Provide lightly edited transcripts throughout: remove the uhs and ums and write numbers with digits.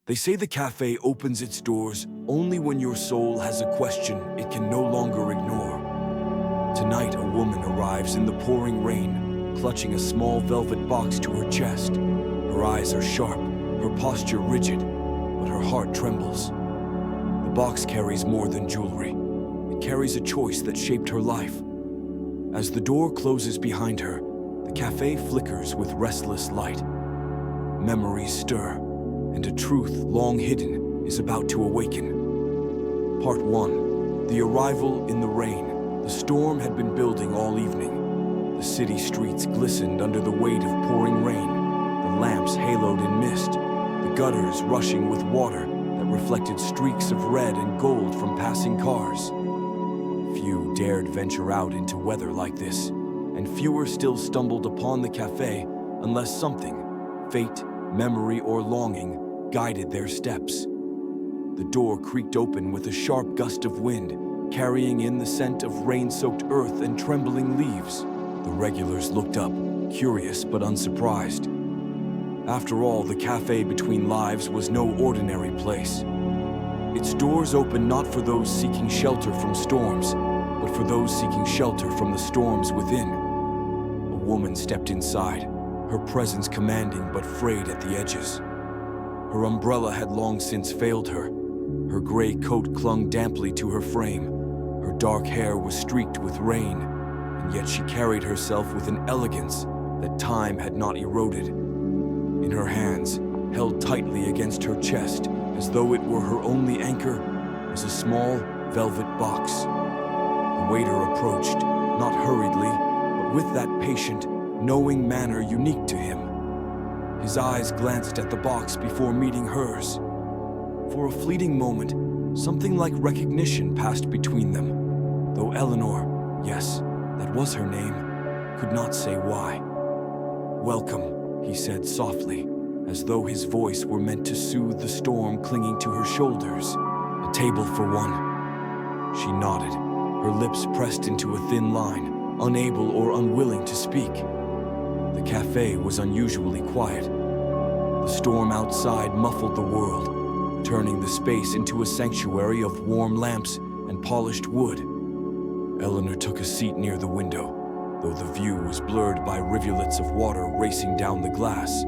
They say the cafe opens its doors only when your soul has a question it can no longer ignore. Tonight, a woman arrives in the pouring rain, clutching a small velvet box to her chest. Her eyes are sharp, her posture rigid, but her heart trembles. The box carries more than jewelry. It carries a choice that shaped her life. As the door closes behind her, the cafe flickers with restless light. Memories stir, and a truth long hidden is about to awaken. Part 1. The arrival in the rain. The storm had been building all evening. The city streets glistened under the weight of pouring rain, the lamps haloed in mist, the gutters rushing with water that reflected streaks of red and gold from passing cars. Few dared venture out into weather like this, and fewer still stumbled upon the cafe unless something, fate, memory, or longing, guided their steps. The door creaked open with a sharp gust of wind, carrying in the scent of rain-soaked earth and trembling leaves. The regulars looked up, curious but unsurprised. After all, the Café Between Lives was no ordinary place. Its doors opened not for those seeking shelter from storms, but for those seeking shelter from the storms within. A woman stepped inside, her presence commanding but frayed at the edges. Her umbrella had long since failed her. Her gray coat clung damply to her frame. Her dark hair was streaked with rain, and yet she carried herself with an elegance that time had not eroded. In her hands, held tightly against her chest, as though it were her only anchor, was a small velvet box. The waiter approached, not hurriedly, but with that patient, knowing manner unique to him. His eyes glanced at the box before meeting hers. For a fleeting moment, something like recognition passed between them, though Eleanor, yes, that was her name, could not say why. "Welcome," he said softly, as though his voice were meant to soothe the storm clinging to her shoulders. "A table for one." She nodded, her lips pressed into a thin line, unable or unwilling to speak. The cafe was unusually quiet. The storm outside muffled the world, turning the space into a sanctuary of warm lamps and polished wood. Eleanor took a seat near the window, though the view was blurred by rivulets of water racing down the glass.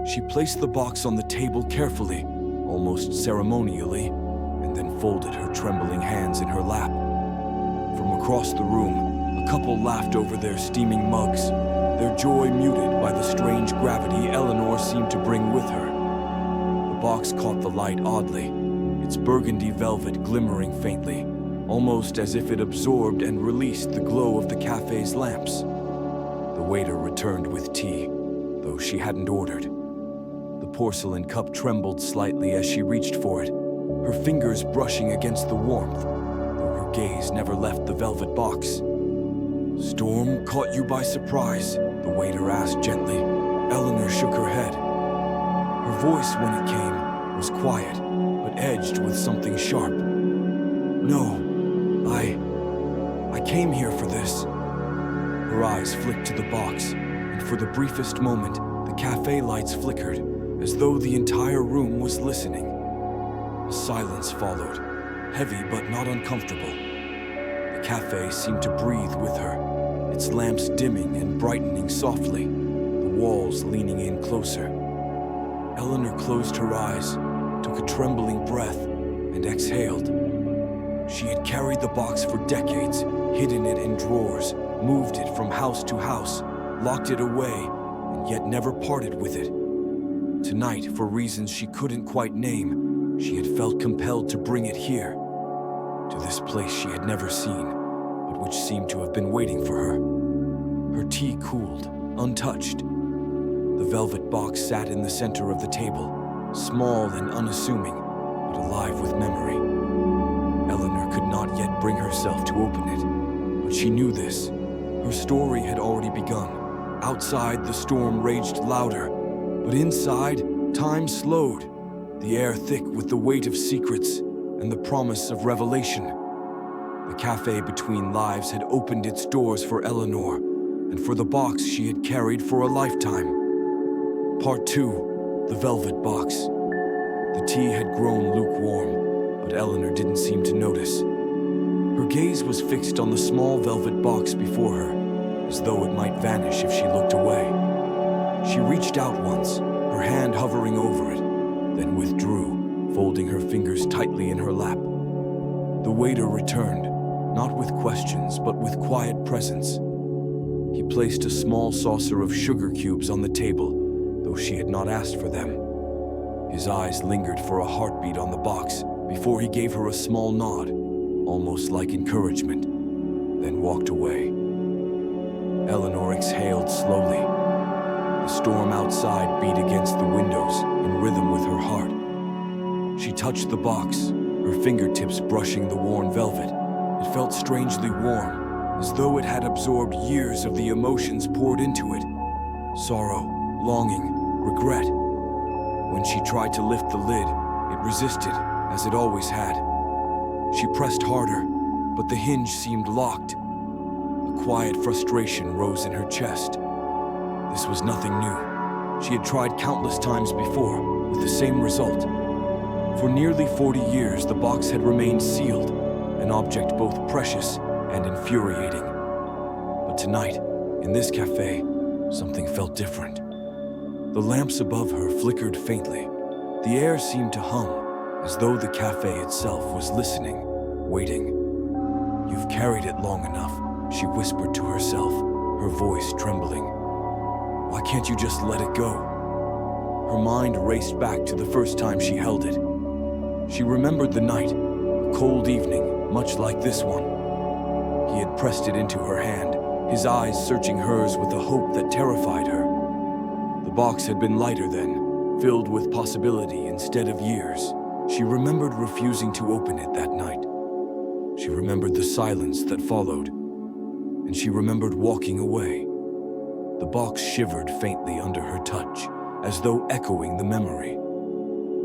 She placed the box on the table carefully, almost ceremonially, and then folded her trembling hands in her lap. From across the room, a couple laughed over their steaming mugs, their joy muted by the strange gravity Eleanor seemed to bring with her. The box caught the light oddly, its burgundy velvet glimmering faintly, almost as if it absorbed and released the glow of the cafe's lamps. The waiter returned with tea, though she hadn't ordered. The porcelain cup trembled slightly as she reached for it, her fingers brushing against the warmth, though her gaze never left the velvet box. "Storm caught you by surprise?" the waiter asked gently. Eleanor shook her head. Her voice, when it came, was quiet, but edged with something sharp. "No, I came here for this." Her eyes flicked to the box, and for the briefest moment, the cafe lights flickered, as though the entire room was listening. A silence followed, heavy but not uncomfortable. The cafe seemed to breathe with her, its lamps dimming and brightening softly, the walls leaning in closer. Eleanor closed her eyes, took a trembling breath, and exhaled. She had carried the box for decades, hidden it in drawers, moved it from house to house, locked it away, and yet never parted with it. Tonight, for reasons she couldn't quite name, she had felt compelled to bring it here, to this place she had never seen, but which seemed to have been waiting for her. Her tea cooled, untouched. The velvet box sat in the center of the table, small and unassuming, but alive with memory. Eleanor could not yet bring herself to open it, but she knew this. Her story had already begun. Outside, the storm raged louder, but inside, time slowed, the air thick with the weight of secrets and the promise of revelation. The Café Between Lives had opened its doors for Eleanor, and for the box she had carried for a lifetime. Part 2. The Velvet Box. tea had grown lukewarm, but Eleanor didn't seem to notice. Her gaze was fixed on the small velvet box before her, as though it might vanish if she looked away. She reached out once, her hand hovering over it, then withdrew, folding her fingers tightly in her lap. The waiter returned, not with questions, but with quiet presence. He placed a small saucer of sugar cubes on the table, though she had not asked for them. His eyes lingered for a heartbeat on the box before he gave her a small nod, almost like encouragement, then walked away. Eleanor exhaled slowly. The storm outside beat against the windows in rhythm with her heart. She touched the box, her fingertips brushing the worn velvet. It felt strangely warm, as though it had absorbed years of the emotions poured into it. Sorrow, longing, regret. When she tried to lift the lid, it resisted, as it always had. She pressed harder, but the hinge seemed locked. A quiet frustration rose in her chest. This was nothing new. She had tried countless times before, with the same result. For nearly 40 years, the box had remained sealed, an object both precious and infuriating. But tonight, in this cafe, something felt different. The lamps above her flickered faintly. The air seemed to hum, as though the cafe itself was listening, waiting. "You've carried it long enough," she whispered to herself, her voice trembling. "Why can't you just let it go?" Her mind raced back to the first time she held it. She remembered the night, a cold evening, much like this one. He had pressed it into her hand, his eyes searching hers with a hope that terrified her. The box had been lighter then, filled with possibility instead of years. She remembered refusing to open it that night. She remembered the silence that followed, and she remembered walking away. The box shivered faintly under her touch, as though echoing the memory.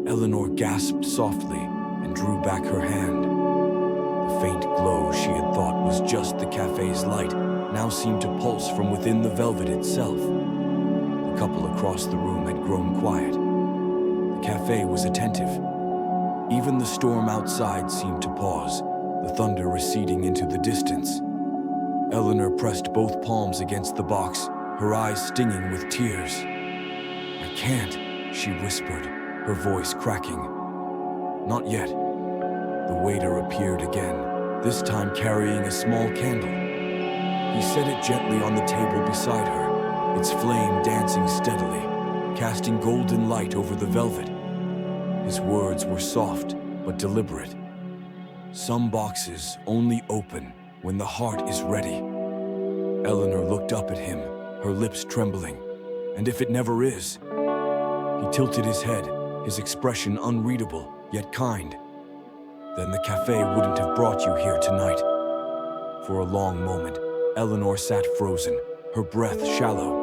Eleanor gasped softly and drew back her hand. The faint glow she had thought was just the cafe's light now seemed to pulse from within the velvet itself. The couple across the room had grown quiet. The cafe was attentive. Even the storm outside seemed to pause, the thunder receding into the distance. Eleanor pressed both palms against the box, her eyes stinging with tears. "I can't," she whispered, her voice cracking. "Not yet." The waiter appeared again, this time carrying a small candle. He set it gently on the table beside her, its flame dancing steadily, casting golden light over the velvet. His words were soft but deliberate. "Some boxes only open when the heart is ready." Eleanor looked up at him, her lips trembling. "And if it never is?" He tilted his head, his expression unreadable, yet kind. "Then the cafe wouldn't have brought you here tonight." For a long moment, Eleanor sat frozen, her breath shallow.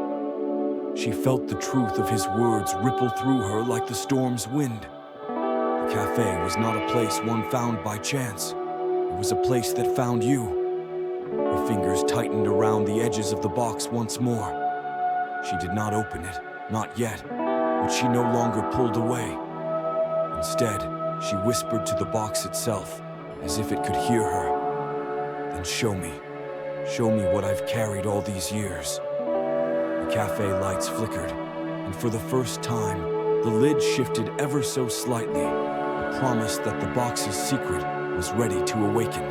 She felt the truth of his words ripple through her like the storm's wind. The cafe was not a place one found by chance. It was a place that found you. Her fingers tightened around the edges of the box once more. She did not open it, not yet, but she no longer pulled away. Instead, she whispered to the box itself, as if it could hear her. "Then show me what I've carried all these years." The cafe lights flickered, and for the first time, the lid shifted ever so slightly, a promise that the box's secret was ready to awaken.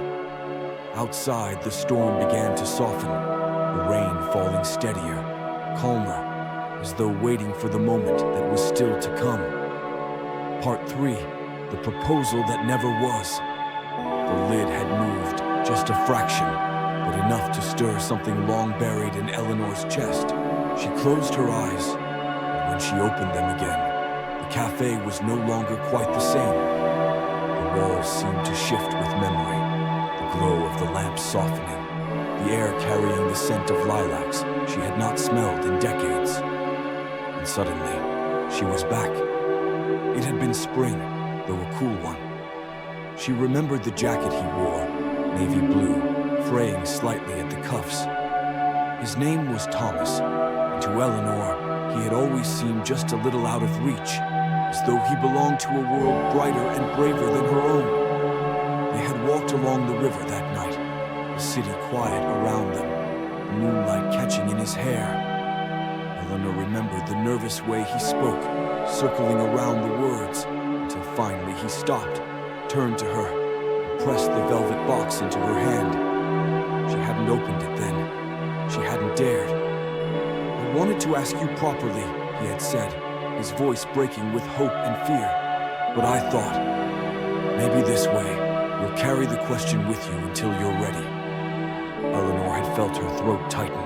Outside, the storm began to soften, the rain falling steadier, calmer, as though waiting for the moment that was still to come. Part 3, the proposal that never was. The lid had moved, just a fraction, but enough to stir something long buried in Eleanor's chest. She closed her eyes, and when she opened them again, the cafe was no longer quite the same. The walls seemed to shift with memory, the glow of the lamps softening, the air carrying the scent of lilacs she had not smelled in decades. And suddenly, she was back. It had been spring, though a cool one. She remembered the jacket he wore, navy blue, fraying slightly at the cuffs. His name was Thomas, and to Eleanor, he had always seemed just a little out of reach. as though he belonged to a world brighter and braver than her own. They had walked along the river that night, the city quiet around them, the moonlight catching in his hair. Eleanor remembered the nervous way he spoke, circling around the words, until finally he stopped, turned to her, and pressed the velvet box into her hand. She hadn't opened it then. She hadn't dared. "I wanted to ask you properly," he had said, his voice breaking with hope and fear. "But I thought, maybe this way, you'll carry the question with you until you're ready." Eleanor had felt her throat tighten.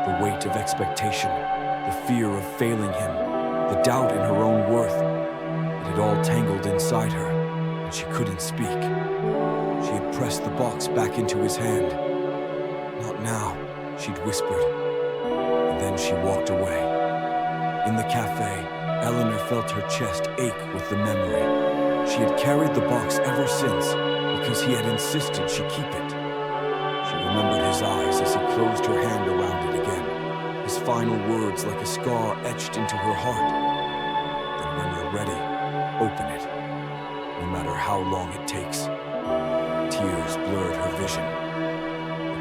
The weight of expectation, the fear of failing him, the doubt in her own worth. It had all tangled inside her, and she couldn't speak. She had pressed the box back into his hand. "Not now," she'd whispered. And then she walked away. In the cafe, Eleanor felt her chest ache with the memory. She had carried the box ever since, because he had insisted she keep it. She remembered his eyes as he closed her hand around it again, his final words like a scar etched into her heart. "Then when you're ready, open it, no matter how long it takes." Tears blurred her vision.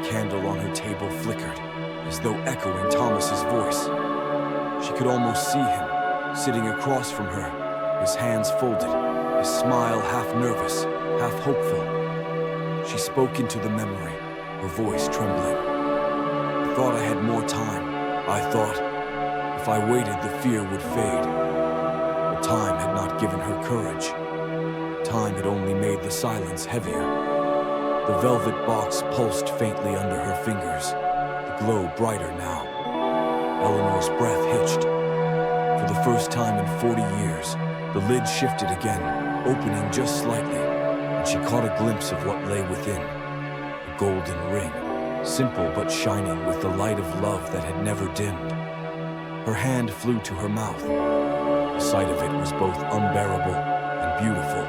The candle on her table flickered, as though echoing Thomas's voice. She could almost see him, sitting across from her, his hands folded, his smile half nervous, half hopeful. She spoke into the memory, her voice trembling. "I thought I had more time. I thought, if I waited, the fear would fade." But time had not given her courage. Time had only made the silence heavier. The velvet box pulsed faintly under her fingers, the glow brighter now. Eleanor's breath hitched. For the first time in 40 years, the lid shifted again, opening just slightly, and she caught a glimpse of what lay within. A golden ring, simple but shining with the light of love that had never dimmed. Her hand flew to her mouth. The sight of it was both unbearable and beautiful.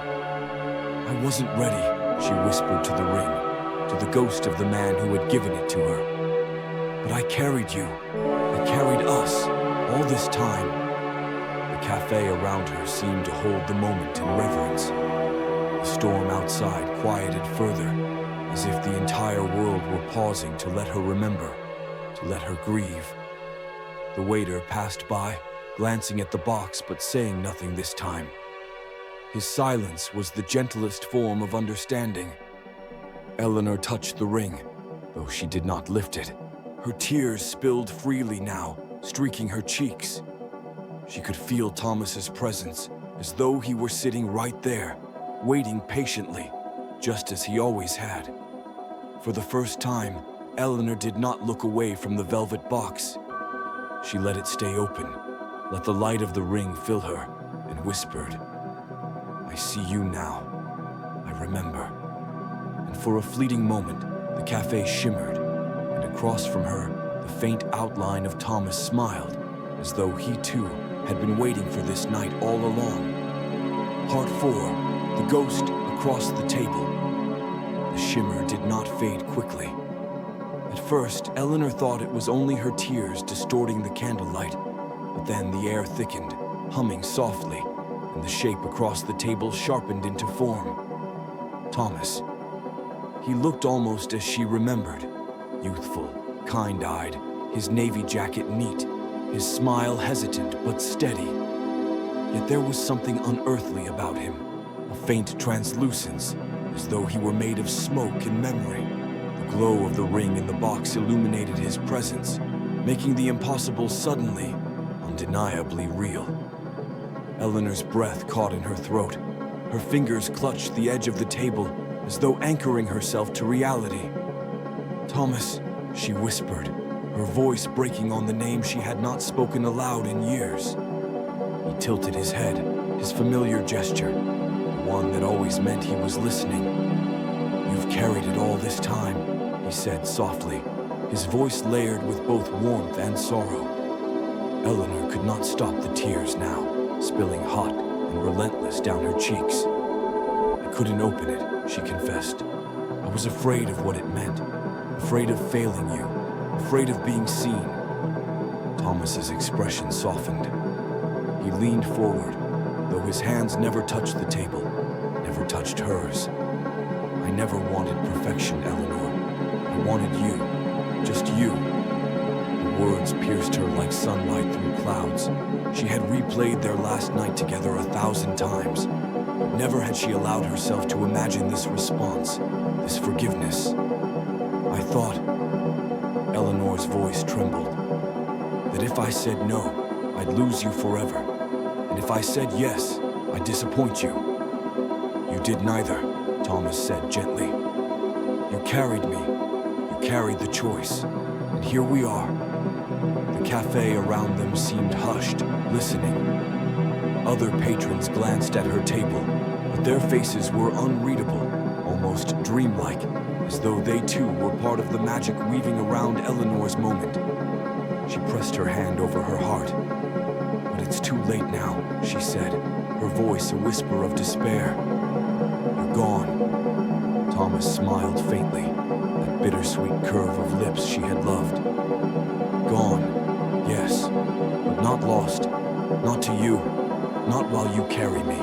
"I wasn't ready," she whispered to the ring, to the ghost of the man who had given it to her. "But I carried you. I carried us, all this time." The cafe around her seemed to hold the moment in reverence. The storm outside quieted further, as if the entire world were pausing to let her remember, to let her grieve. The waiter passed by, glancing at the box but saying nothing this time. His silence was the gentlest form of understanding. Eleanor touched the ring, though she did not lift it. Her tears spilled freely now, streaking her cheeks. She could feel Thomas's presence, as though he were sitting right there, waiting patiently, just as he always had. For the first time, Eleanor did not look away from the velvet box. She let it stay open, let the light of the ring fill her, and whispered, "I see you now. I remember." And for a fleeting moment, the cafe shimmered, and across from her, the faint outline of Thomas smiled, as though he too had been waiting for this night all along. Part 4, the ghost across the table. The shimmer did not fade quickly. At first, Eleanor thought it was only her tears distorting the candlelight, but then the air thickened, humming softly, and the shape across the table sharpened into form. Thomas. He looked almost as she remembered, youthful, kind-eyed, his navy jacket neat, his smile hesitant but steady. Yet there was something unearthly about him, a faint translucence, as though he were made of smoke and memory. The glow of the ring in the box illuminated his presence, making the impossible suddenly, undeniably real. Eleanor's breath caught in her throat. Her fingers clutched the edge of the table, as though anchoring herself to reality. "Thomas," she whispered, her voice breaking on the name she had not spoken aloud in years. He tilted his head, his familiar gesture, the one that always meant he was listening. "You've carried it all this time," he said softly, his voice layered with both warmth and sorrow. Eleanor could not stop the tears now, spilling hot and relentless down her cheeks. "I couldn't open it," she confessed. "I was afraid of what it meant, afraid of failing you, afraid of being seen." Thomas's expression softened. He leaned forward, though his hands never touched the table, never touched hers. I never wanted perfection, Eleanor. I wanted you, just you. The words pierced her like sunlight through clouds. She had replayed their last night together 1,000 times. But never had she allowed herself to imagine this response, this forgiveness. I thought, Eleanor's voice trembled, that if I said no, I'd lose you forever. And if I said yes, I'd disappoint you. You did neither, Thomas said gently. You carried me. You carried the choice. And here we are. The cafe around them seemed hushed, listening. Other patrons glanced at her table, but their faces were unreadable, almost dreamlike, as though they too were part of the magic weaving around Eleanor's moment. She pressed her hand over her heart. But it's too late now, she said, her voice a whisper of despair. You're gone. Thomas smiled faintly, that bittersweet curve of lips she had loved. Gone, yes, but not lost, not to you, not while you carry me.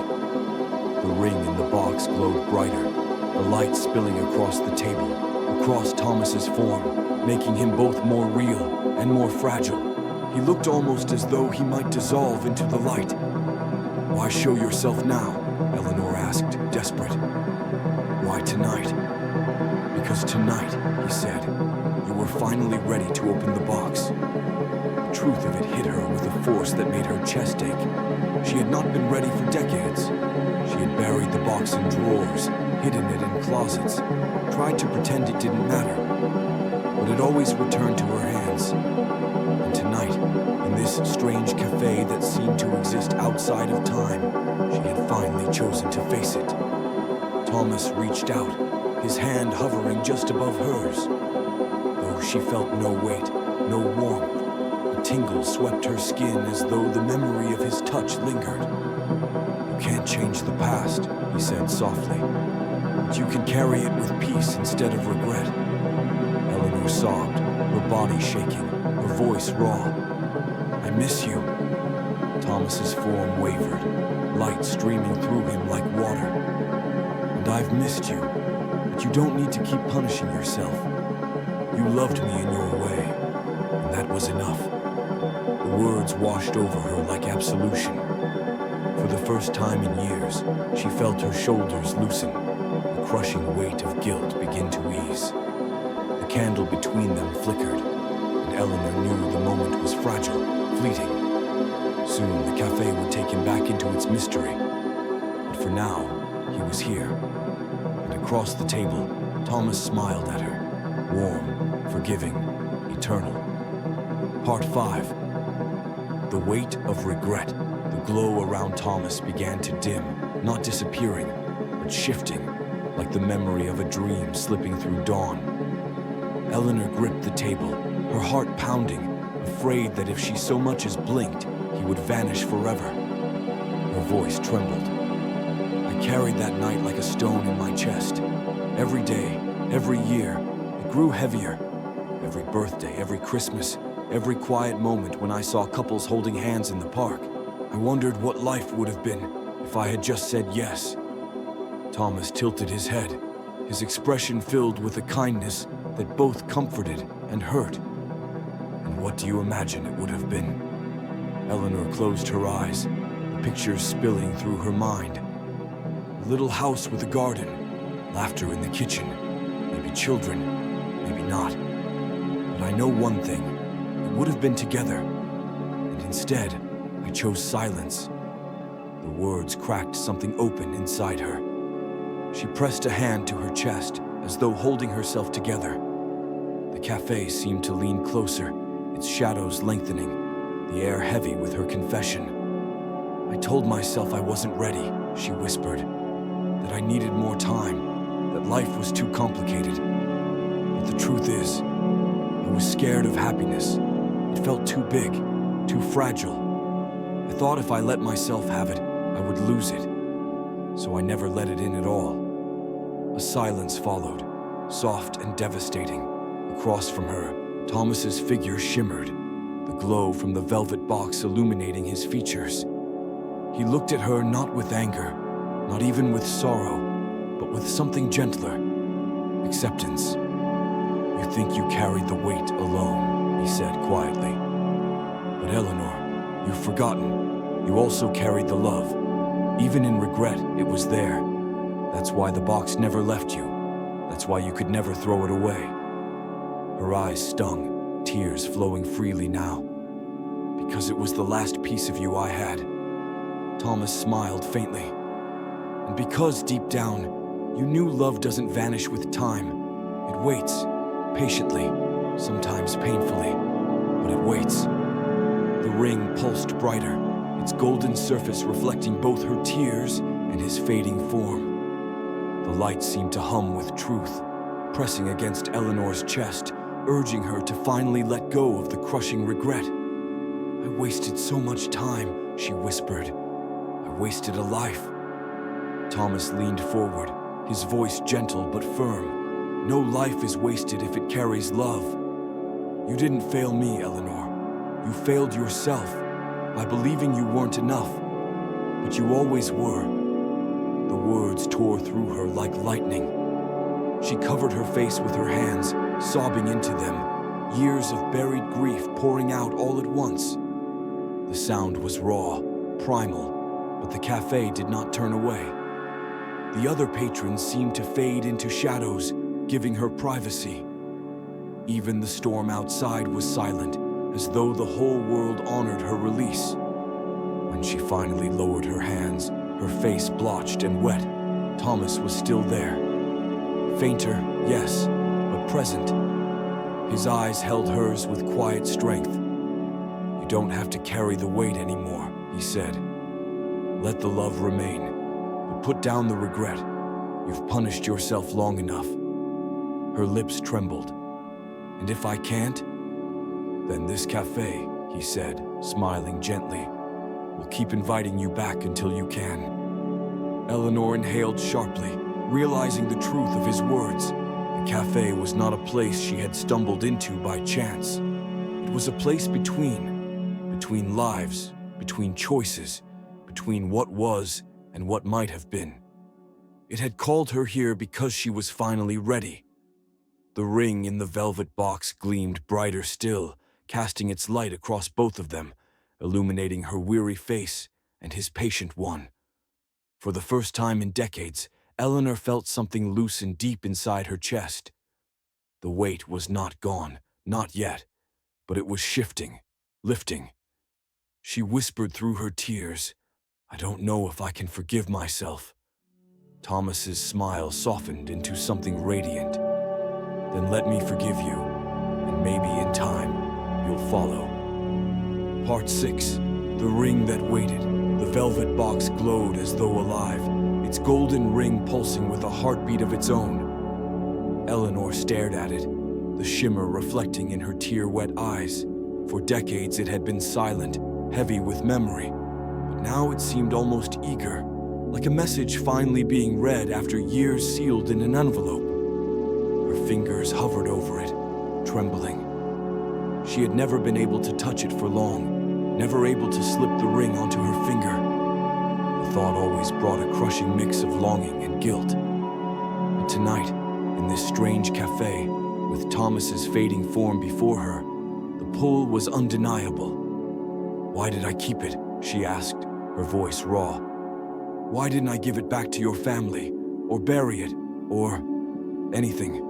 The ring in the box glowed brighter, the light spilling across the table, across Thomas's form, making him both more real and more fragile. He looked almost as though he might dissolve into the light. Why show yourself now? Eleanor asked, desperate. Why tonight? Because tonight, he said, you were finally ready to open the box. The truth of it hit her with a force that made her chest ache. She had not been ready for decades. She had buried the box in drawers, hidden it in closets, tried to pretend it didn't matter. But it always returned to her hands. And tonight, in this strange cafe that seemed to exist outside of time, she had finally chosen to face it. Thomas reached out, his hand hovering just above hers. Though she felt no weight, no warmth, a tingle swept her skin as though the memory of his touch lingered. You can't change the past, he said softly, but you can carry it with peace instead of regret. Eleanor sobbed, her body shaking, her voice raw. I miss you. Thomas's form wavered, light streaming through him like water. And I've missed you, but you don't need to keep punishing yourself. You loved me in your way, and that was enough. The words washed over her like absolution. For the first time in years, she felt her shoulders loosen, the crushing weight of guilt begin to ease. The candle between them flickered, and Eleanor knew the moment was fragile, fleeting. Soon the cafe would take him back into its mystery. But for now, he was here. And across the table, Thomas smiled at her, warm, forgiving, eternal. Part 5. The weight of regret. The glow around Thomas began to dim, not disappearing, but shifting, like the memory of a dream slipping through dawn. Eleanor gripped the table, her heart pounding, afraid that if she so much as blinked, he would vanish forever. Her voice trembled. I carried that night like a stone in my chest. Every day, every year, it grew heavier. Every birthday, every Christmas, every quiet moment when I saw couples holding hands in the park, I wondered what life would have been if I had just said yes. Thomas tilted his head, his expression filled with a kindness that both comforted and hurt. And what do you imagine it would have been? Eleanor closed her eyes, the pictures spilling through her mind. A little house with a garden, laughter in the kitchen, maybe children, maybe not. But I know one thing, it would have been together. And instead, I chose silence. The words cracked something open inside her. She pressed a hand to her chest, as though holding herself together. The cafe seemed to lean closer, its shadows lengthening, the air heavy with her confession. I told myself I wasn't ready, she whispered, that I needed more time, that life was too complicated. But the truth is, I was scared of happiness. It felt too big, too fragile. I thought if I let myself have it, I would lose it. So I never let it in at all. A silence followed, soft and devastating. Across from her, Thomas's figure shimmered, the glow from the velvet box illuminating his features. He looked at her not with anger, not even with sorrow, but with something gentler. Acceptance. You think you carried the weight alone, he said quietly. But Eleanor, you've forgotten. You also carried the love. Even in regret, it was there. That's why the box never left you. That's why you could never throw it away. Her eyes stung, tears flowing freely now. Because it was the last piece of you I had. Thomas smiled faintly. And because deep down, you knew love doesn't vanish with time. It waits, patiently, sometimes painfully, but it waits. The ring pulsed brighter, its golden surface reflecting both her tears and his fading form. The light seemed to hum with truth, pressing against Eleanor's chest, urging her to finally let go of the crushing regret. I wasted so much time, she whispered. I wasted a life. Thomas leaned forward, his voice gentle but firm. No life is wasted if it carries love. You didn't fail me, Eleanor. You failed yourself by believing you weren't enough, but you always were. The words tore through her like lightning. She covered her face with her hands, sobbing into them, years of buried grief pouring out all at once. The sound was raw, primal, but the cafe did not turn away. The other patrons seemed to fade into shadows, giving her privacy. Even the storm outside was silent, as though the whole world honored her release. When she finally lowered her hands, her face blotched and wet, Thomas was still there. Fainter, yes, but present. His eyes held hers with quiet strength. You don't have to carry the weight anymore, he said. Let the love remain, but put down the regret. You've punished yourself long enough. Her lips trembled. And if I can't, then this cafe, he said, smiling gently, will keep inviting you back until you can. Eleanor inhaled sharply, realizing the truth of his words. The cafe was not a place she had stumbled into by chance. It was a place between lives, between choices, between what was and what might have been. It had called her here because she was finally ready. The ring in the velvet box gleamed brighter still, casting its light across both of them, illuminating her weary face and his patient one. For the first time in decades, Eleanor felt something loosen deep inside her chest. The weight was not gone, not yet, but it was shifting, lifting. She whispered through her tears, I don't know if I can forgive myself. Thomas's smile softened into something radiant. Then let me forgive you, and maybe in time, you'll follow. Part 6. The ring that waited. The velvet box glowed as though alive, its golden ring pulsing with a heartbeat of its own. Eleanor stared at it, the shimmer reflecting in her tear-wet eyes. For decades it had been silent, heavy with memory, but now it seemed almost eager, like a message finally being read after years sealed in an envelope. Her fingers hovered over it, trembling. She had never been able to touch it for long, never able to slip the ring onto her finger. The thought always brought a crushing mix of longing and guilt. But tonight, in this strange cafe, with Thomas's fading form before her, the pull was undeniable. Why did I keep it? She asked, her voice raw. Why didn't I give it back to your family, or bury it, or anything?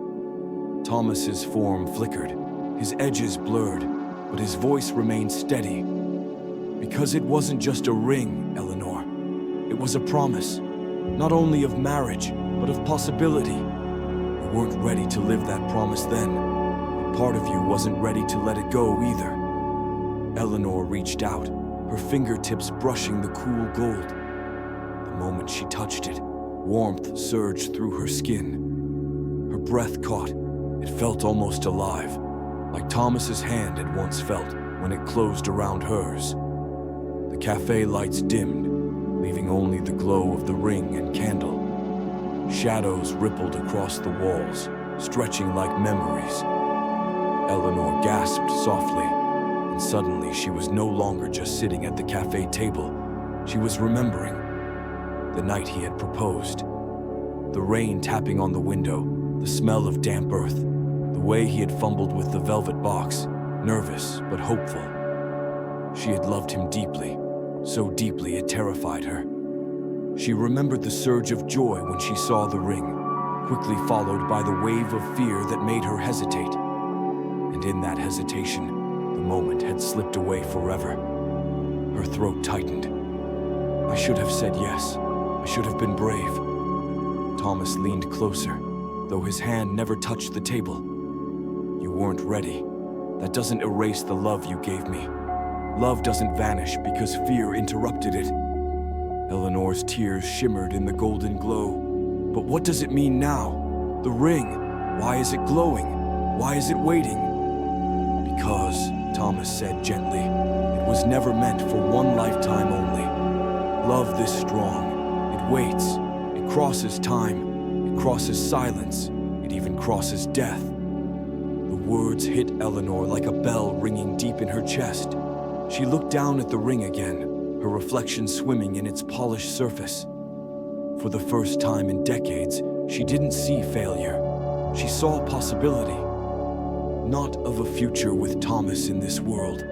Thomas's form flickered, his edges blurred, but his voice remained steady. Because it wasn't just a ring, Eleanor. It was a promise, not only of marriage, but of possibility. You weren't ready to live that promise then, but part of you wasn't ready to let it go either. Eleanor reached out, her fingertips brushing the cool gold. The moment she touched it, warmth surged through her skin. Her breath caught. It felt almost alive, like Thomas's hand had once felt when it closed around hers. The cafe lights dimmed, leaving only the glow of the ring and candle. Shadows rippled across the walls, stretching like memories. Eleanor gasped softly, and suddenly she was no longer just sitting at the cafe table. She was remembering the night he had proposed. The rain tapping on the window, the smell of damp earth, the way he had fumbled with the velvet box, nervous but hopeful. She had loved him deeply, so deeply it terrified her. She remembered the surge of joy when she saw the ring, quickly followed by the wave of fear that made her hesitate. And in that hesitation, the moment had slipped away forever. Her throat tightened. I should have said yes. I should have been brave. Thomas leaned closer, though his hand never touched the table. You weren't ready. That doesn't erase the love you gave me. Love doesn't vanish because fear interrupted it. Eleanor's tears shimmered in the golden glow. But what does it mean now? The ring. Why is it glowing? Why is it waiting? Because, Thomas said gently, it was never meant for one lifetime only. Love this strong. It waits. It crosses time. It crosses silence. It even crosses death. The words hit Eleanor like a bell ringing deep in her chest. She looked down at the ring again, her reflection swimming in its polished surface. For the first time in decades, she didn't see failure. She saw possibility. Not of a future with Thomas in this world,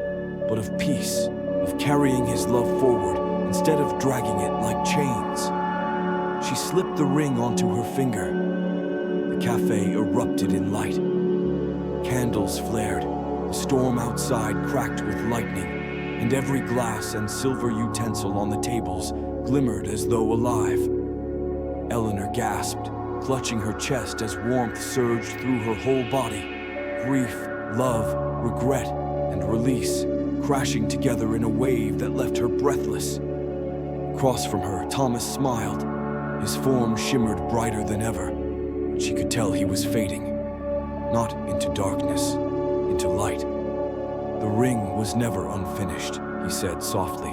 but of peace, of carrying his love forward instead of dragging it like chains. She slipped the ring onto her finger. The cafe erupted in light. Candles flared, the storm outside cracked with lightning, and every glass and silver utensil on the tables glimmered as though alive. Eleanor gasped, clutching her chest as warmth surged through her whole body. Grief, love, regret, and release, crashing together in a wave that left her breathless. Across from her, Thomas smiled. His form shimmered brighter than ever, but she could tell he was fading. Not into darkness, into light. The ring was never unfinished, he said softly.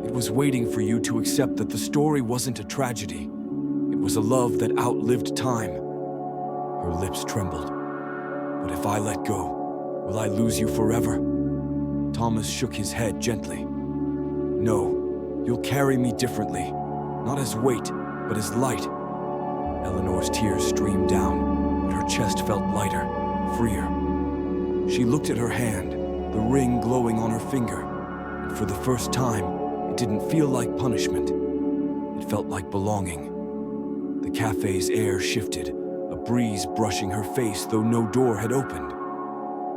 It was waiting for you to accept that the story wasn't a tragedy. It was a love that outlived time. Her lips trembled. But if I let go, will I lose you forever? Thomas shook his head gently. No, you'll carry me differently. Not as weight, but as light. Eleanor's tears streamed down, but her chest felt lighter, freer. She looked at her hand, the ring glowing on her finger, and for the first time, it didn't feel like punishment. It felt like belonging. The cafe's air shifted, a breeze brushing her face though no door had opened.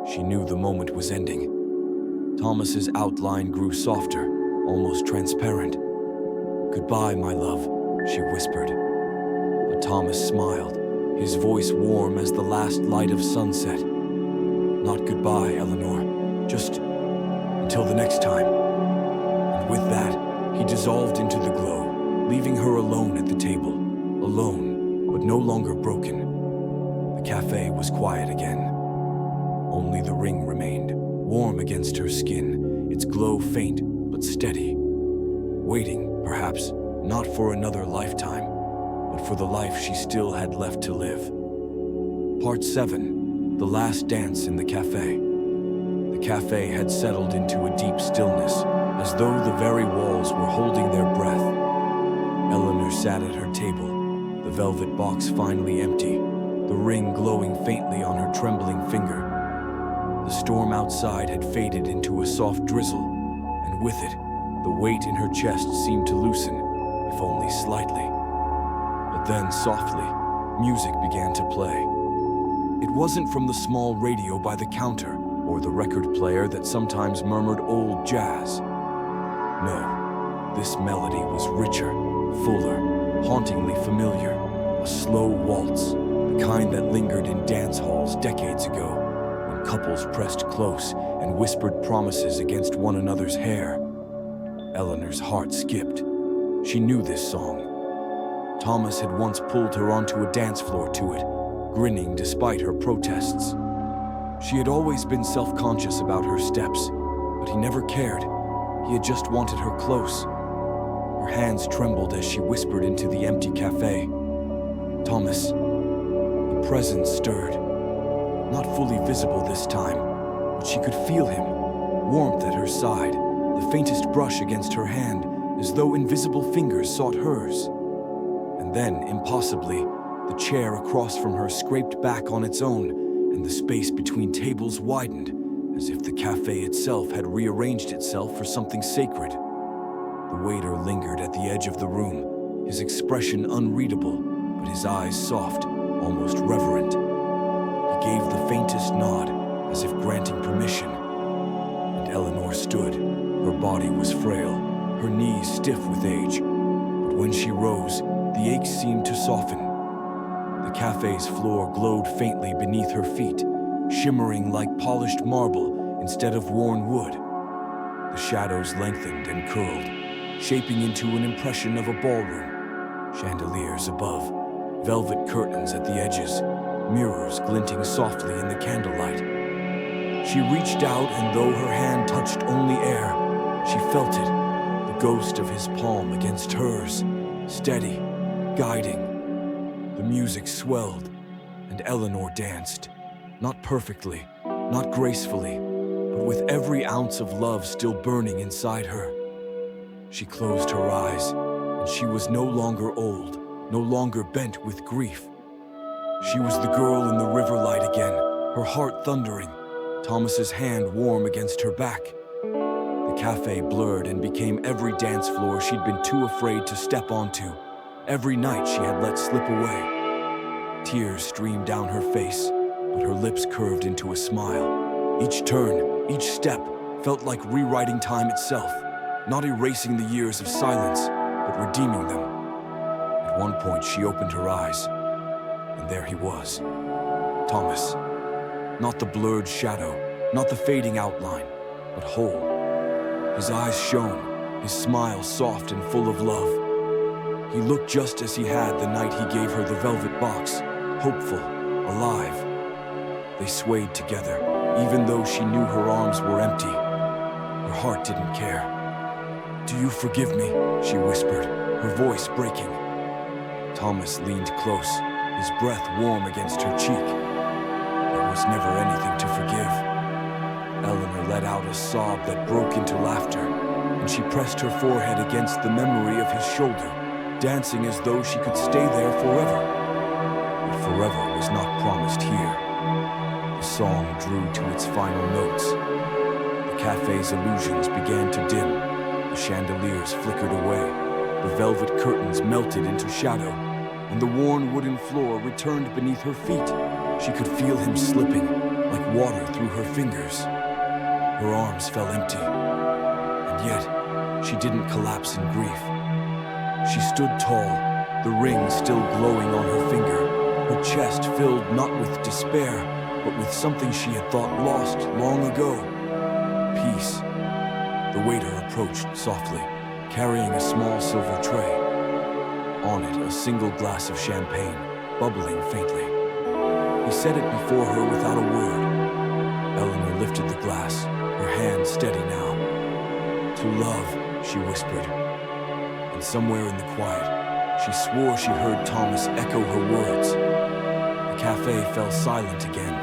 She knew the moment was ending. Thomas's outline grew softer, almost transparent. Goodbye, my love, she whispered. But Thomas smiled, his voice warm as the last light of sunset. Not goodbye, Eleanor, just until the next time. And with that, he dissolved into the glow, leaving her alone at the table. Alone, but no longer broken. The cafe was quiet again. Only the ring remained, warm against her skin, its glow faint but steady. Waiting, perhaps, not for another lifetime, but for the life she still had left to live. Part 7. The Last Dance in the Cafe. The cafe had settled into a deep stillness, as though the very walls were holding their breath. Eleanor sat at her table, the velvet box finally empty, the ring glowing faintly on her trembling finger. The storm outside had faded into a soft drizzle, and with it, the weight in her chest seemed to loosen, if only slightly. But then, softly, music began to play. It wasn't from the small radio by the counter, or the record player that sometimes murmured old jazz. No, this melody was richer, fuller, hauntingly familiar. A slow waltz, the kind that lingered in dance halls decades ago, when couples pressed close and whispered promises against one another's hair. Eleanor's heart skipped. She knew this song. Thomas had once pulled her onto a dance floor to it, grinning despite her protests. She had always been self-conscious about her steps, but he never cared. He had just wanted her close. Her hands trembled as she whispered into the empty cafe. Thomas. The presence stirred. Not fully visible this time, but she could feel him. Warmth at her side, the faintest brush against her hand, as though invisible fingers sought hers. And then, impossibly, the chair across from her scraped back on its own, and the space between tables widened, as if the cafe itself had rearranged itself for something sacred. The waiter lingered at the edge of the room, his expression unreadable, but his eyes soft, almost reverent. He gave the faintest nod, as if granting permission. And Eleanor stood. Her body was frail, her knees stiff with age. But when she rose, the ache seemed to soften. The cafe's floor glowed faintly beneath her feet, shimmering like polished marble instead of worn wood. The shadows lengthened and curled, shaping into an impression of a ballroom. Chandeliers above, velvet curtains at the edges, mirrors glinting softly in the candlelight. She reached out, and though her hand touched only air, she felt it, the ghost of his palm against hers, steady, guiding. The music swelled, and Eleanor danced, not perfectly, not gracefully, but with every ounce of love still burning inside her. She closed her eyes, and she was no longer old, no longer bent with grief. She was the girl in the river light again, her heart thundering, Thomas's hand warm against her back. The cafe blurred and became every dance floor she'd been too afraid to step onto, every night she had let slip away. Tears streamed down her face, but her lips curved into a smile. Each turn, each step, felt like rewriting time itself, not erasing the years of silence, but redeeming them. At one point, she opened her eyes, and there he was, Thomas. Not the blurred shadow, not the fading outline, but whole. His eyes shone, his smile soft and full of love. He looked just as he had the night he gave her the velvet box, hopeful, alive. They swayed together, even though she knew her arms were empty. Her heart didn't care. "Do you forgive me?" she whispered, her voice breaking. Thomas leaned close, his breath warm against her cheek. There was never anything to forgive. Eleanor let out a sob that broke into laughter, and she pressed her forehead against the memory of his shoulder, dancing as though she could stay there forever. But forever was not promised here. The song drew to its final notes. The cafe's illusions began to dim. The chandeliers flickered away. The velvet curtains melted into shadow, and the worn wooden floor returned beneath her feet. She could feel him slipping, like water through her fingers. Her arms fell empty, and yet she didn't collapse in grief. She stood tall, the ring still glowing on her finger, her chest filled not with despair, but with something she had thought lost long ago. Peace. The waiter approached softly, carrying a small silver tray. On it, a single glass of champagne, bubbling faintly. He set it before her without a word. Eleanor lifted the glass, her hand steady now. "To love," she whispered. And somewhere in the quiet, she swore she heard Thomas echo her words. The cafe fell silent again,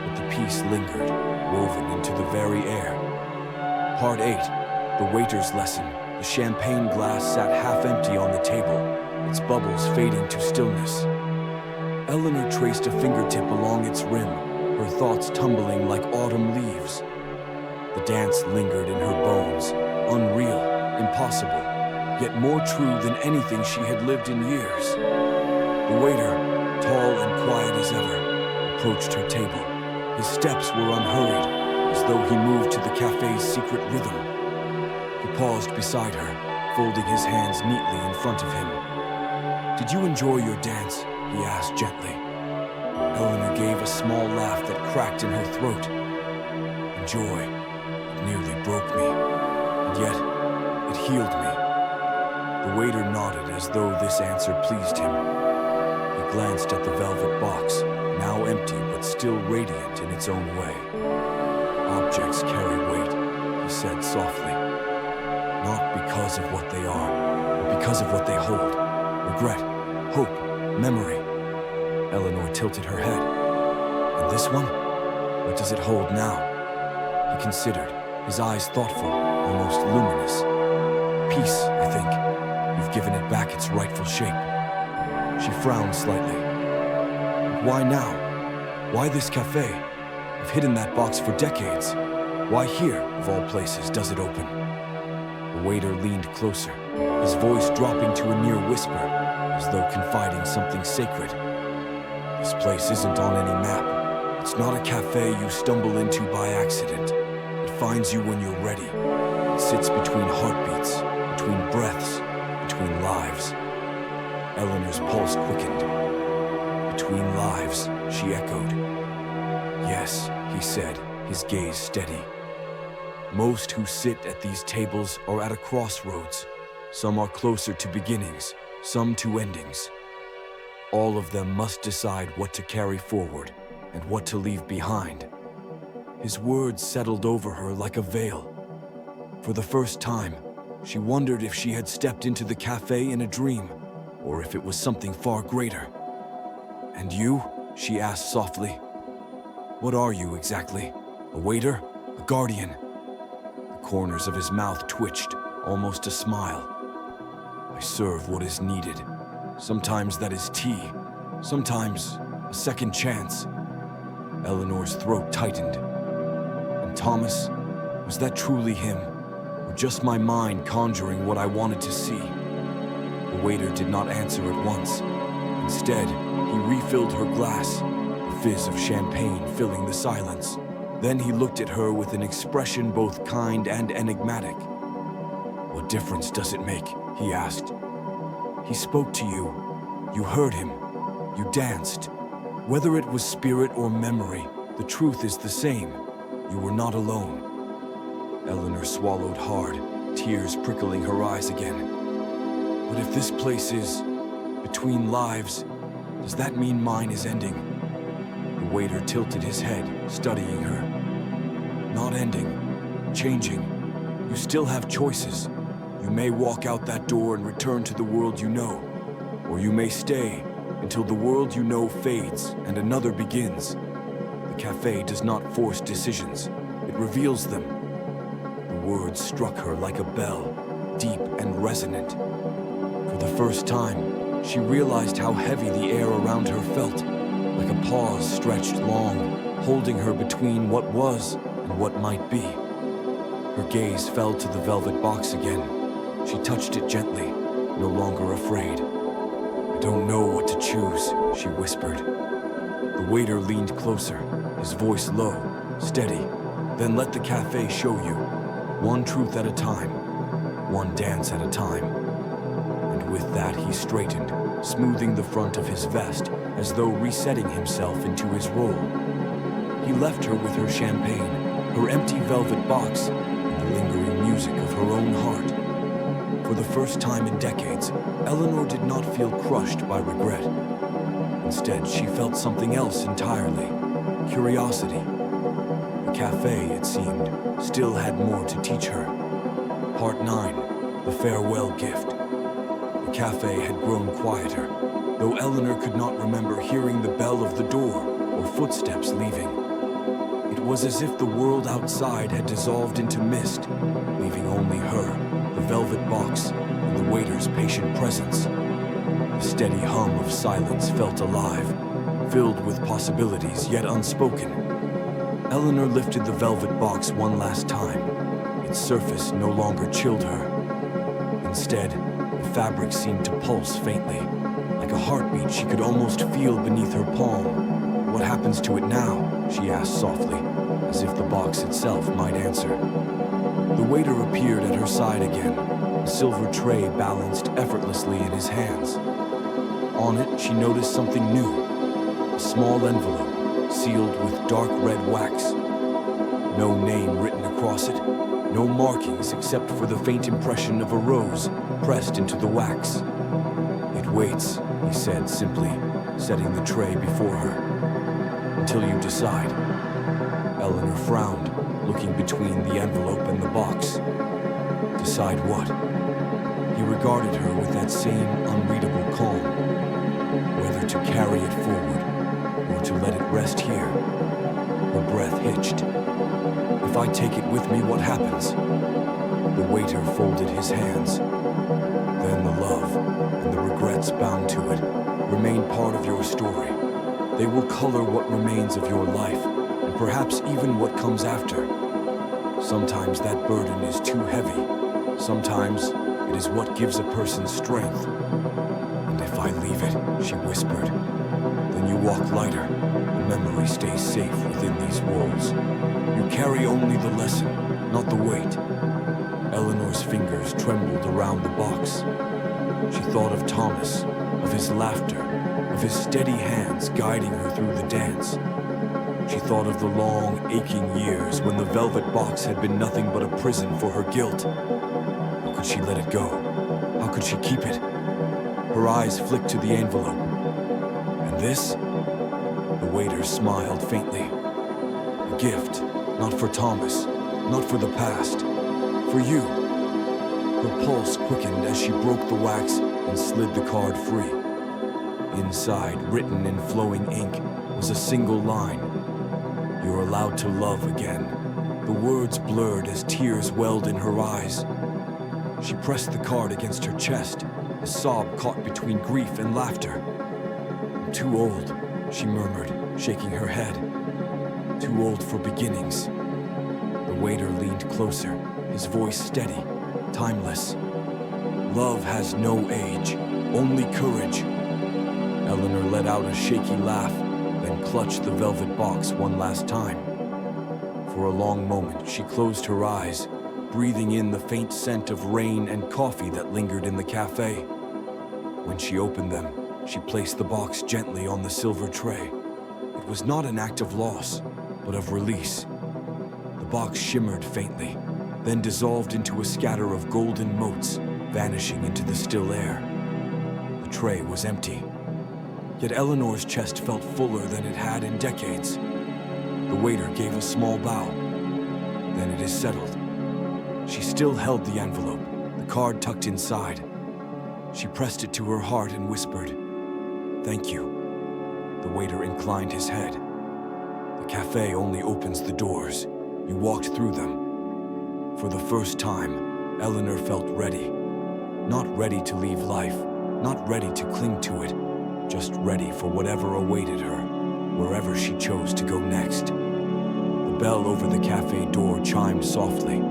but the peace lingered, woven into the very air. Part 8, the waiter's lesson. The champagne glass sat half empty on the table, its bubbles fading to stillness. Eleanor traced a fingertip along its rim, her thoughts tumbling like autumn leaves. The dance lingered in her bones, unreal, impossible, yet more true than anything she had lived in years. The waiter, tall and quiet as ever, approached her table. His steps were unhurried, as though he moved to the cafe's secret rhythm. He paused beside her, folding his hands neatly in front of him. "Did you enjoy your dance?" he asked gently. Eleanor gave a small laugh that cracked in her throat. Enjoy. It nearly broke me, and yet it healed me. The waiter nodded as though this answer pleased him. He glanced at the velvet box, now empty but still radiant in its own way. "Objects carry weight," he said softly. "Not because of what they are, but because of what they hold. Regret, hope, memory." Eleanor tilted her head. "And this one? What does it hold now?" He considered, his eyes thoughtful, almost luminous. Peace, I think. You've given it back its rightful shape. She frowned slightly. But why now? Why this cafe? I've hidden that box for decades. Why here, of all places, does it open? The waiter leaned closer, his voice dropping to a near whisper, as though confiding something sacred. This place isn't on any map. It's not a cafe you stumble into by accident. It finds you when you're ready. It sits between heartbeats, between breaths, between lives. Eleanor's pulse quickened. Between lives, she echoed. Yes, he said, his gaze steady. Most who sit at these tables are at a crossroads. Some are closer to beginnings, some to endings. All of them must decide what to carry forward and what to leave behind. His words settled over her like a veil. For the first time, she wondered if she had stepped into the cafe in a dream, or if it was something far greater. "And you?" she asked softly. "What are you exactly? A waiter? A guardian?" The corners of his mouth twitched, almost a smile. "I serve what is needed. Sometimes that is tea, sometimes a second chance." Eleanor's throat tightened. And Thomas, was that truly him, or just my mind conjuring what I wanted to see? The waiter did not answer at once. Instead, he refilled her glass, the fizz of champagne filling the silence. Then he looked at her with an expression both kind and enigmatic. "What difference does it make?" he asked. "He spoke to you. You heard him. You danced. Whether it was spirit or memory, the truth is the same. You were not alone." Eleanor swallowed hard, tears prickling her eyes again. "But if this place is between lives, does that mean mine is ending?" The waiter tilted his head, studying her. "Not ending. Changing. You still have choices. You may walk out that door and return to the world you know. Or you may stay until the world you know fades and another begins. The cafe does not force decisions. It reveals them." The words struck her like a bell, deep and resonant. For the first time, she realized how heavy the air around her felt, like a pause stretched long, holding her between what was and what might be. Her gaze fell to the velvet box again. She touched it gently, no longer afraid. "I don't know what to choose," she whispered. The waiter leaned closer, his voice low, steady. "Then let the cafe show you. One truth at a time, one dance at a time." And with that he straightened, smoothing the front of his vest, as though resetting himself into his role. He left her with her champagne, her empty velvet box, and the lingering music of her own heart. For the first time in decades, Eleanor did not feel crushed by regret. Instead, she felt something else entirely: curiosity. The cafe, it seemed, still had more to teach her. Part 9, The Farewell Gift. The cafe had grown quieter, though Eleanor could not remember hearing the bell of the door or footsteps leaving. It was as if the world outside had dissolved into mist, leaving only her, the velvet box, and the waiter's patient presence. The steady hum of silence felt alive, filled with possibilities yet unspoken. Eleanor lifted the velvet box one last time. Its surface no longer chilled her. Instead, the fabric seemed to pulse faintly, like a heartbeat she could almost feel beneath her palm. "What happens to it now?" she asked softly, as if the box itself might answer. The waiter appeared at her side again, a silver tray balanced effortlessly in his hands. On it, she noticed something new: a small envelope, sealed with dark red wax. No name written across it, no markings except for the faint impression of a rose pressed into the wax. "It waits," he said simply, setting the tray before her. "Until you decide." Eleanor frowned, looking between the envelope and the box. "Decide what?" He regarded her with that same unreadable calm. Whether to carry it forward, or to let it rest here. Her breath hitched. "If I take it with me, what happens?" The waiter folded his hands. Then the love and the regrets bound to it remain part of your story. They will color what remains of your life, and perhaps even what comes after. Sometimes that burden is too heavy. Sometimes it is what gives a person strength. And if I leave it, she whispered, then you walk lighter. The memory stays safe within these walls. You carry only the lesson, not the weight. Eleanor's fingers trembled around the box. She thought of Thomas, of his laughter, of his steady hands guiding her through the dance. She thought of the long, aching years when the velvet box had been nothing but a prison for her guilt. How could she let it go? How could she keep it? Her eyes flicked to the envelope. And this? The waiter smiled faintly. A gift, not for Thomas, not for the past, for you. Her pulse quickened as she broke the wax and slid the card free. Inside, written in flowing ink, was a single line. You're allowed to love again. The words blurred as tears welled in her eyes. She pressed the card against her chest, a sob caught between grief and laughter. I'm too old, she murmured, shaking her head. Too old for beginnings. The waiter leaned closer, his voice steady, timeless. Love has no age, only courage. Eleanor let out a shaky laugh, then clutched the velvet box one last time. For a long moment, she closed her eyes, breathing in the faint scent of rain and coffee that lingered in the cafe. When she opened them, she placed the box gently on the silver tray. It was not an act of loss, but of release. The box shimmered faintly, then dissolved into a scatter of golden motes, vanishing into the still air. The tray was empty. Yet Eleanor's chest felt fuller than it had in decades. The waiter gave a small bow. Then it is settled. She still held the envelope, the card tucked inside. She pressed it to her heart and whispered, "Thank you." The waiter inclined his head. The cafe only opens the doors. You walked through them. For the first time, Eleanor felt ready. Not ready to leave life, not ready to cling to it, just ready for whatever awaited her, wherever she chose to go next. The bell over the cafe door chimed softly.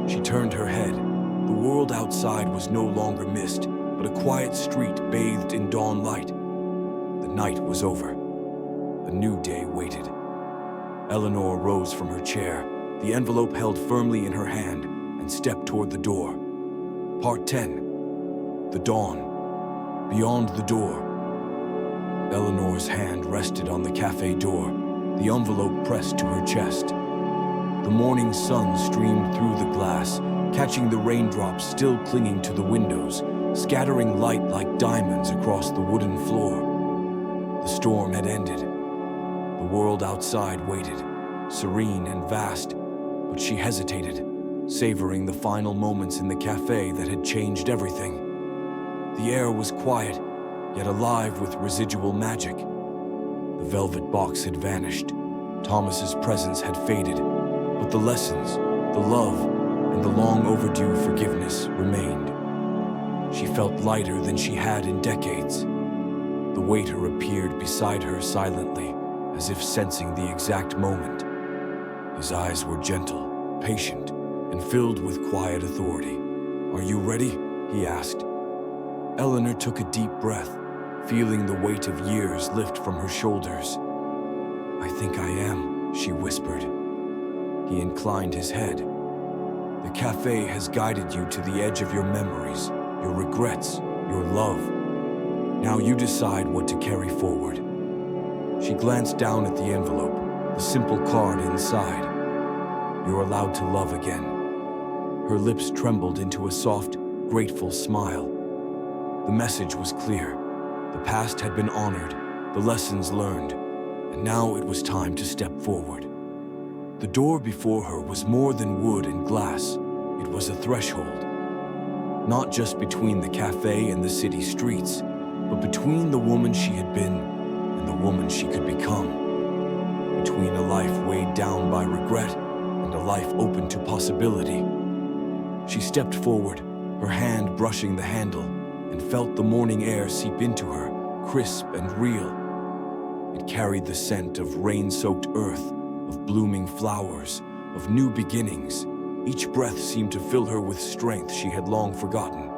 She turned her head. The world outside was no longer mist, but a quiet street bathed in dawn light. The night was over. A new day waited. Eleanor rose from her chair, the envelope held firmly in her hand, and stepped toward the door. Part 10. The Dawn. Beyond the door. Eleanor's hand rested on the cafe door, the envelope pressed to her chest. The morning sun streamed through the glass, catching the raindrops still clinging to the windows, scattering light like diamonds across the wooden floor. The storm had ended. The world outside waited, serene and vast, but she hesitated, savoring the final moments in the cafe that had changed everything. The air was quiet, yet alive with residual magic. The velvet box had vanished. Thomas's presence had faded, but the lessons, the love, and the long overdue forgiveness remained. She felt lighter than she had in decades. The waiter appeared beside her silently, as if sensing the exact moment. His eyes were gentle, patient, and filled with quiet authority. "Are you ready?" he asked. Eleanor took a deep breath, feeling the weight of years lift from her shoulders. "I think I am," she whispered. He inclined his head. "The cafe has guided you to the edge of your memories, your regrets, your love. Now you decide what to carry forward." She glanced down at the envelope, the simple card inside. "You're allowed to love again." Her lips trembled into a soft, grateful smile. The message was clear. The past had been honored, the lessons learned, and now it was time to step forward. The door before her was more than wood and glass. It was a threshold. Not just between the cafe and the city streets, but between the woman she had been and the woman she could become. Between a life weighed down by regret and a life open to possibility. She stepped forward, her hand brushing the handle, and felt the morning air seep into her, crisp and real. It carried the scent of rain-soaked earth, of blooming flowers, of new beginnings. Each breath seemed to fill her with strength she had long forgotten.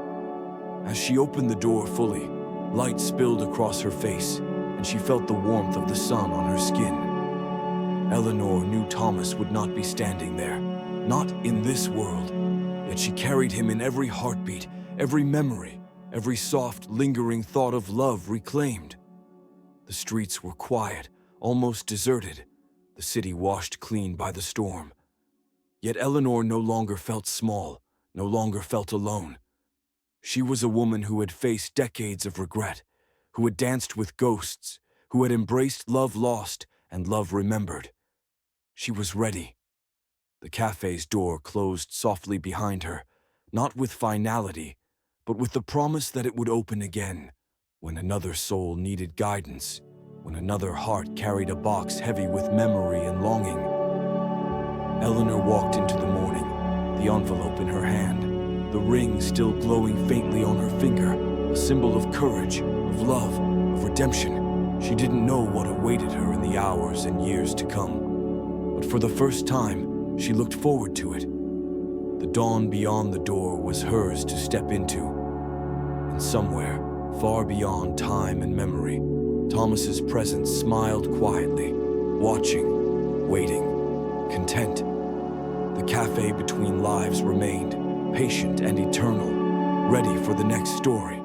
As she opened the door fully, light spilled across her face, and she felt the warmth of the sun on her skin. Eleanor knew Thomas would not be standing there, not in this world, yet she carried him in every heartbeat, every memory, every soft, lingering thought of love reclaimed. The streets were quiet, almost deserted, the city washed clean by the storm. Yet Eleanor no longer felt small, no longer felt alone. She was a woman who had faced decades of regret, who had danced with ghosts, who had embraced love lost and love remembered. She was ready. The cafe's door closed softly behind her, not with finality, but with the promise that it would open again, when another soul needed guidance, when another heart carried a box heavy with memory and longing. Eleanor walked into the morning, the envelope in her hand, the ring still glowing faintly on her finger, a symbol of courage, of love, of redemption. She didn't know what awaited her in the hours and years to come, but for the first time, she looked forward to it. The dawn beyond the door was hers to step into, and somewhere, far beyond time and memory, Thomas's presence smiled quietly, watching, waiting, content. The Café Between Lives remained, patient and eternal, ready for the next story.